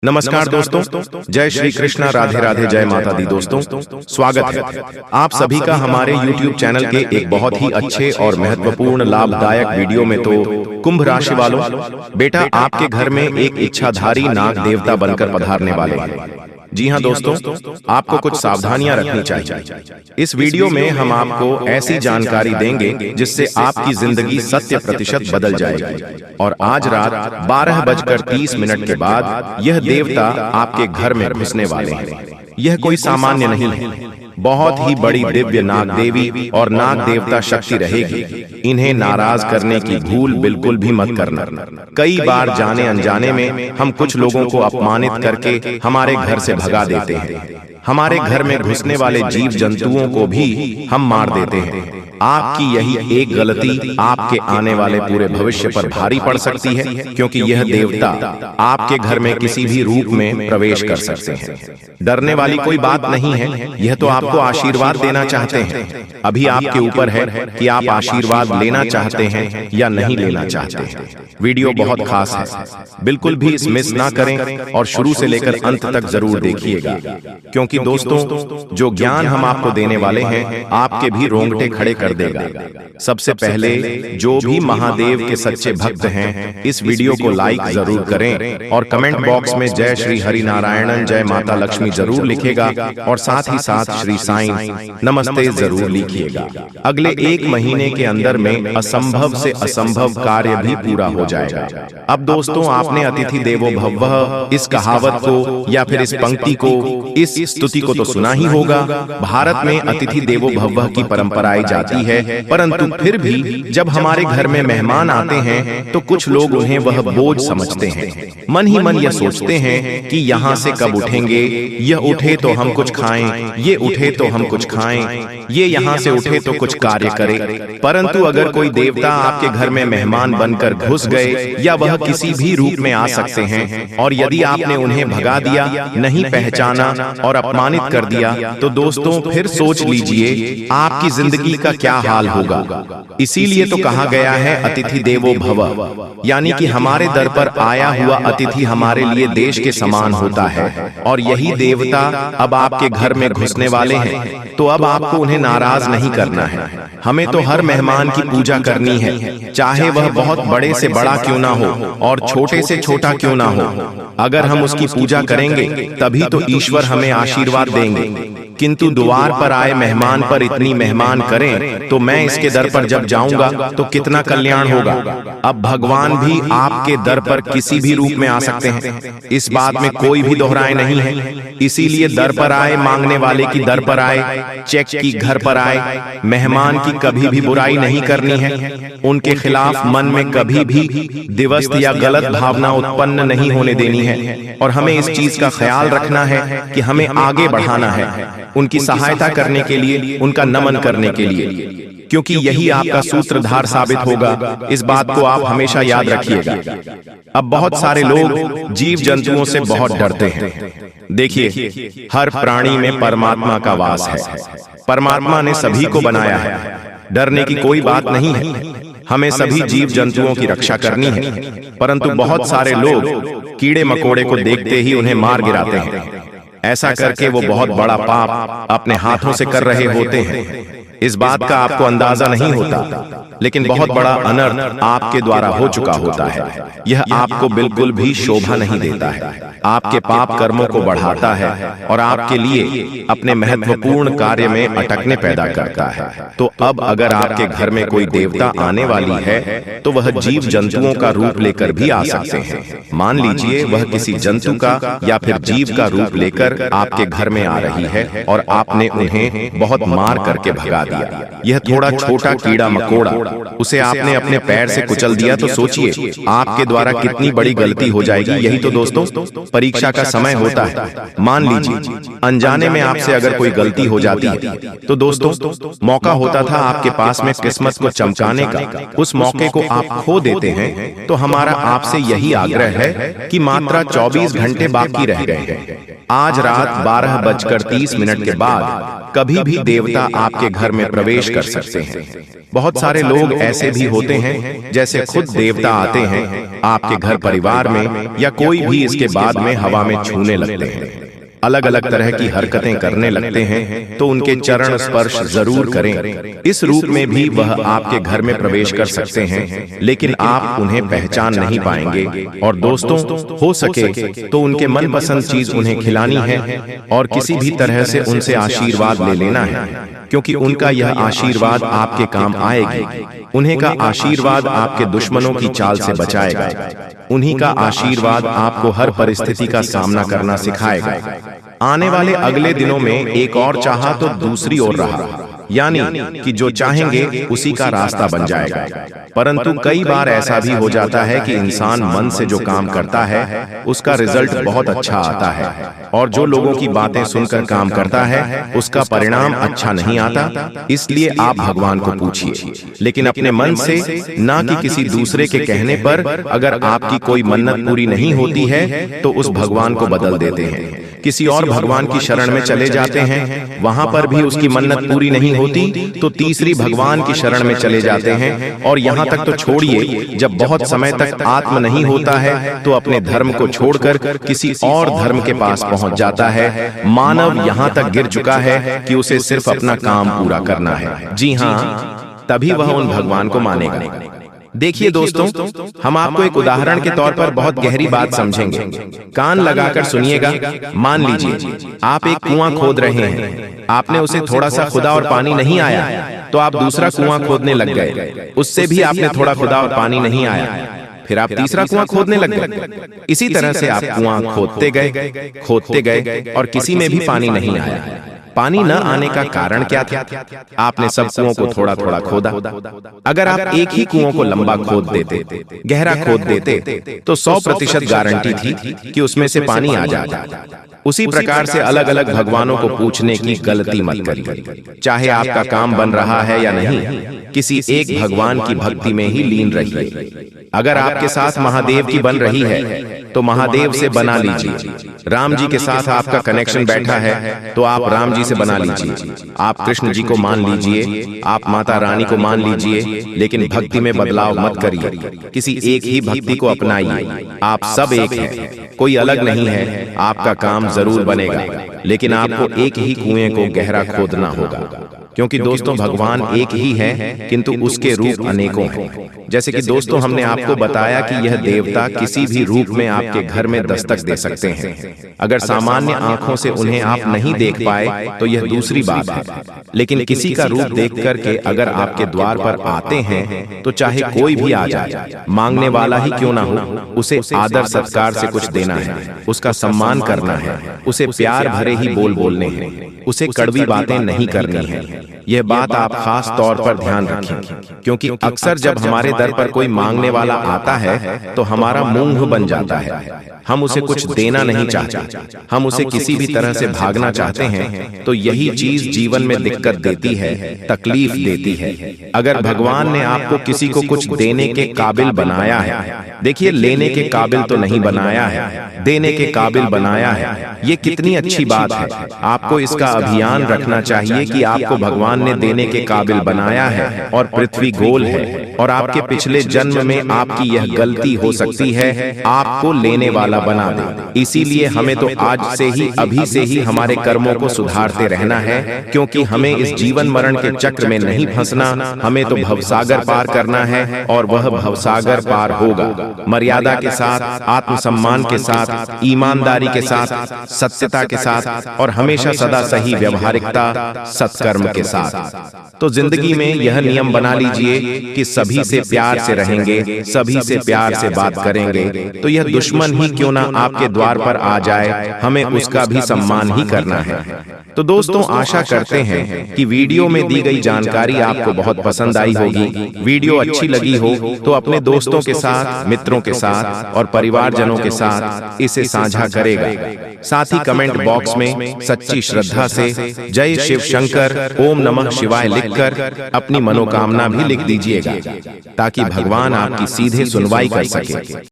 नमस्कार दोस्तों, जय श्री कृष्णा, राधे राधे, जय माता दी। दोस्तों स्वागत है आप सभी का हमारे YouTube चैनल के एक बहुत ही अच्छे और महत्वपूर्ण लाभदायक वीडियो में। तो कुंभ राशि वालों, बेटा आपके घर में एक इच्छाधारी नाग देवता बनकर पधारने वाले हैं। जी हाँ दोस्तों, आपको कुछ सावधानियां रखनी चाहिए। इस वीडियो में हम आपको ऐसी जानकारी देंगे जिससे आपकी जिंदगी 100% बदल जाएगी। और आज रात 12:30 के बाद यह देवता आपके घर में घुसने वाले हैं। यह कोई सामान्य नहीं है, बहुत ही बड़ी दिव्य नाग देवी और नाग देवता शक्ति रहेगी। इन्हें नाराज करने की भूल बिल्कुल भी मत करना। कई बार जाने अनजाने में हम कुछ लोगों को अपमानित करके हमारे घर से भगा देते हैं। हमारे घर में घुसने वाले जीव जंतुओं को भी हम मार देते हैं। आपकी यही एक गलती आपके आने वाले पूरे भविष्य पर भारी पड़ सकती है, क्योंकि यह देवता आपके घर में किसी भी रूप में प्रवेश कर सकते हैं। डरने वाली कोई बात नहीं है, यह तो आपको आशीर्वाद देना चाहते हैं। अभी आपके ऊपर है कि आप आशीर्वाद लेना चाहते हैं या नहीं लेना चाहते हैं। वीडियो बहुत खास है, बिल्कुल भी मिस ना करें और शुरू से लेकर अंत तक जरूर देखिएगा, क्योंकि दोस्तों जो ज्ञान हम आपको देने वाले हैं आपके भी रोंगटे खड़े कर देगा। सबसे पहले जो भी महादेव के सच्चे भक्त हैं इस वीडियो को लाइक जरूर करें और कमेंट बॉक्स में जय श्री हरि नारायणन, जय माता लक्ष्मी जरूर लिखेगा और साथ ही साथ श्री साईं नमस्ते जरूर लिखिएगा। अगले 1 महीने के अंदर में असंभव से असंभव कार्य भी पूरा हो जाएगा। अब दोस्तों, आपने अतिथि देवो भवः इस कहावत को या फिर इस पंक्ति को, इस स्तुति को तो सुना ही होगा। भारत में अतिथि देवो भवः की परंपराएं जाती है, परंतु फिर भी जब हमारे घर में मेहमान आते हैं तो कुछ लोग उन्हें वह बोझ समझते हैं। मन ही मन यह सोचते हैं कि यहाँ से कब उठेंगे, यह उठे तो हम कुछ खाएं, ये उठे तो हम कुछ खाएं, ये यहाँ से उठे तो कुछ कार्य करे। परंतु अगर कोई देवता आपके घर में मेहमान बनकर घुस गए या वह किसी भी रूप में आ सकते हैं, और यदि आपने उन्हें भगा दिया, नहीं पहचाना और अपमानित कर दिया, तो दोस्तों फिर सोच लीजिए आपकी जिंदगी का क्या हाल होगा। इसीलिए तो कहा गया है अतिथि देवो भव, यानी कि हमारे दर पर आया हुआ अतिथि हमारे लिए देश के समान होता है। और यही देवता अब आपके घर में घुसने वाले हैं, तो अब आपको उन्हें नाराज नहीं करना है। हमें तो हर मेहमान की पूजा करनी है, चाहे वह बहुत बड़े से बड़ा क्यों ना हो और छोटे से छोटा क्यों ना हो। अगर हम उसकी पूजा करेंगे तभी तो ईश्वर हमें आशीर्वाद देंगे। किंतु द्वार पर आए मेहमान पर इतनी मेहमान करें तो मैं इसके दर पर जब जाऊंगा तो कितना कल्याण होगा। अब भगवान भी आपके दर पर किसी भी रूप में आ सकते हैं, इस बात में कोई भी दोहराए नहीं है। इसीलिए दर पर आए मांगने वाले की दर पर आए, चेक की घर पर आए। मेहमान की कभी भी बुराई नहीं करनी है, उनके खिलाफ मन में कभी भी दिवस्त या गलत भावना उत्पन्न नहीं होने देनी है। और हमें इस चीज का ख्याल रखना है कि हमें आगे बढ़ाना है, उनकी सहायता करने के लिए, उनका नमन करने के लिए, क्योंकि यही आपका सूत्रधार साबित होगा। इस बात को आप हमेशा याद रखिएगा। अब बहुत सारे लोग जीव जंतुओं से बहुत डरते हैं। देखिए, हर प्राणी में परमात्मा का वास है। परमात्मा ने सभी को बनाया है, डरने की कोई बात नहीं है। हमें सभी जीव जंतुओं की रक्षा करनी है, परंतु बहुत सारे लोग कीड़े मकोड़े को देखते ही उन्हें मार गिराते हैं। ऐसा करके वो बहुत बड़ा पाप अपने हाथों से कर रहे होते हैं। इस बात का आपको अंदाजा नहीं होता, लेकिन बहुत बड़ा अनर्थ आपके द्वारा हो चुका होता है। यह आपको बिल्कुल भी शोभा नहीं देता है, आपके पाप कर्मों को बढ़ाता है और आपके लिए अपने महत्वपूर्ण कार्य में अटकने पैदा करता है। तो अब अगर आपके घर में कोई देवता आने वाली है तो वह जीव जंतुओं का रूप लेकर भी आ सकते हैं। मान लीजिए वह किसी जंतु का या फिर जीव का रूप लेकर आपके घर में आ रही है और आपने उन्हें बहुत मार करके भगा दिया। यह थोड़ा छोटा कीड़ा मकोड़ा, उसे आपने अपने पैर से कुचल दिया, तो सोचिए आपके द्वारा कितनी बड़ी गलती हो जाएगी। यही तो दोस्तों परीक्षा का समय होता है। मान लीजिए अनजाने में आपसे अगर कोई गलती हो जाती है तो दोस्तों मौका होता था आपके पास में किस्मत को चमकाने का, उस मौके को आप खो देते हैं। तो हमारा आपसे यही आग्रह है कि मात्र 24 घंटे बाकी रह गए हैं। आज रात 12:30 के बाद कभी भी देवता आपके घर में प्रवेश कर सकते हैं। बहुत सारे लोग ऐसे भी होते हैं जैसे खुद देवता आते हैं आपके घर परिवार में, या कोई भी इसके बाद में हवा में छूने लगते हैं, अलग अलग तरह की हरकतें करने लगते हैं, तो उनके चरण स्पर्श जरूर करें। इस रूप में भी वह आपके घर में प्रवेश कर सकते हैं, लेकिन आप उन्हें पहचान नहीं पाएंगे। और दोस्तों, हो सके तो उनके मनपसंद चीज उन्हें खिलानी है और किसी भी तरह से उनसे आशीर्वाद ले लेना है, क्योंकि उनका यह आशीर्वाद आपके काम आएगी। उन्हीं का आशीर्वाद आपके दुश्मनों की चाल से बचाएगा। उन्हीं का आशीर्वाद आपको हर परिस्थिति का सामना करना सिखाएगा। आने वाले अगले दिनों में एक और चाहा तो दूसरी ओर रहा, यानी कि जो चाहेंगे उसी का रास्ता बन जाएगा। परंतु कई बार ऐसा भी हो जाता है कि इंसान मन से जो काम करता है उसका रिजल्ट बहुत अच्छा आता है, और जो लोगों की बातें सुनकर काम करता है उसका परिणाम अच्छा नहीं आता। इसलिए आप भगवान को पूछिए, लेकिन अपने मन से, ना कि किसी दूसरे के कहने पर। अगर आपकी कोई मन्नत पूरी नहीं होती है तो उस भगवान को बदल देते हैं, किसी और भगवान की शरण में चले जाते हैं, वहां पर भी उसकी मन्नत पूरी नहीं होती तो तीसरी भगवान की शरण में चले जाते हैं। और यहाँ तक तो छोड़िए, जब बहुत समय तक आत्म नहीं होता है तो अपने धर्म को छोड़कर किसी और धर्म के पास पहुंच जाता है। मानव यहाँ तक गिर चुका है कि उसे सिर्फ अपना काम पूरा करना है। जी हाँ, तभी वह उन भगवान को मानेगा। देखिए दोस्तों, हम आपको एक उदाहरण के तौर पर बहुत गहरी बात समझेंगे। कान लगाकर सुनिएगा। मान लीजिए आप एक कुआं खोद रहे हैं, आपने उसे थोड़ा सा खुदा और पानी नहीं आया तो आप दूसरा कुआं खोदने लग गए, उससे भी आपने थोड़ा खुदा और पानी नहीं आया, फिर आप तीसरा कुआं खोदने लग गए। इसी तरह से आप कुआं खोदते गए और किसी में भी पानी नहीं आया। पानी न आने का कारण क्या था? आपने सब कुओं को थोड़ा थोड़ा खोदा। अगर आप एक ही कुओं को लंबा खोद देते, गहरा खोद देते, तो 100% गारंटी थी कि उसमें से पानी आ जाता। उसी प्रकार से अलग अलग भगवानों को पूछने की गलती मत करिए। चाहे आपका काम बन रहा है या नहीं, किसी एक भगवान की भक्ति में ही लीन रहिए। अगर आपके साथ महादेव की बन रही है तो महादेव से बना लीजिए। राम जी के साथ आपका कनेक्शन बैठा है तो आप राम जी से बना लीजिए। आप कृष्ण जी को मान लीजिए, आप माता रानी को मान लीजिए, लेकिन भक्ति में बदलाव मत करिए। किसी एक ही भक्ति को अपनाइए। आप सब एक हैं, कोई अलग नहीं है। आपका काम जरूर बनेगा, लेकिन आपको एक ही कुएं को गहरा खोदना होगा, क्योंकि दोस्तों भगवान एक ही है, किंतु उसके रूप अनेकों हैं। जैसे कि दोस्तों हमने आपको बताया कि यह देवता किसी भी रूप में आपके घर में दस्तक दे सकते हैं। अगर सामान्य आंखों से उन्हें आप नहीं देख पाए तो यह दूसरी बात है, लेकिन किसी का रूप देख करके अगर आपके द्वार पर आते हैं तो चाहे कोई भी आ जाए, मांगने वाला ही क्यों ना हो, उसे आदर सत्कार से कुछ देना है, उसका सम्मान करना है, उसे प्यार भरे ही बोल बोलने हैं, उसे कड़वी बातें नहीं करनी है। यह बात आप खास तौर पर ध्यान रखें, क्योंकि अक्सर जब हमारे दर पर कोई मांगने वाला आता है तो हमारा मुंह बन जाता है। हम उसे कुछ देना नहीं चाहते, हम उसे किसी भी तरह से भागना चाहते हैं। तो यही चीज जीवन में दिक्कत देती है, तकलीफ देती है। अगर भगवान ने आपको किसी को कुछ देने के काबिल बनाया है, देखिए लेने के काबिल तो नहीं बनाया है, देने के काबिल बनाया है, ये कितनी अच्छी बात है। आपको इसका अभियान रखना चाहिए कि आपको भगवान ने देने के काबिल बनाया है, और पृथ्वी गोल है, और आपके पिछले जन्म में आपकी यह गलती हो सकती है आपको लेने वाला बना दे। इसीलिए हमें तो आज से ही, अभी से ही हमारे कर्मों को सुधारते रहना है, क्योंकि हमें इस जीवन मरण के चक्र में नहीं फंसना। हमें तो भवसागर पार करना है, और वह भवसागर पार होगा मर्यादा के साथ, आत्मसम्मान के साथ, ईमानदारी के साथ, सत्यता के साथ, और हमेशा सदा सही व्यवहारिकता, सत्कर्म के साथ। तो जिंदगी में यह नियम बना लीजिए कि सभी से प्यार से रहेंगे, सभी से प्यार से बात करेंगे। तो यह दुश्मन ही क्यों ना आपके द्वार पर आ जाए, हमें उसका भी सम्मान ही करना है। तो दोस्तों आशा करते हैं कि वीडियो में दी गई जानकारी आपको बहुत पसंद आई होगी। वीडियो अच्छी लगी हो तो अपने दोस्तों के साथ, मित्रों के साथ और परिवारजनों के साथ इसे साझा करेगा। साथ ही कमेंट बॉक्स में सच्ची श्रद्धा से जय शिव शंकर, ओम नमः शिवाय लिखकर अपनी मनोकामना भी लिख दीजिएगा, ताकि भगवान आपकी सीधे सुनवाई कर सके।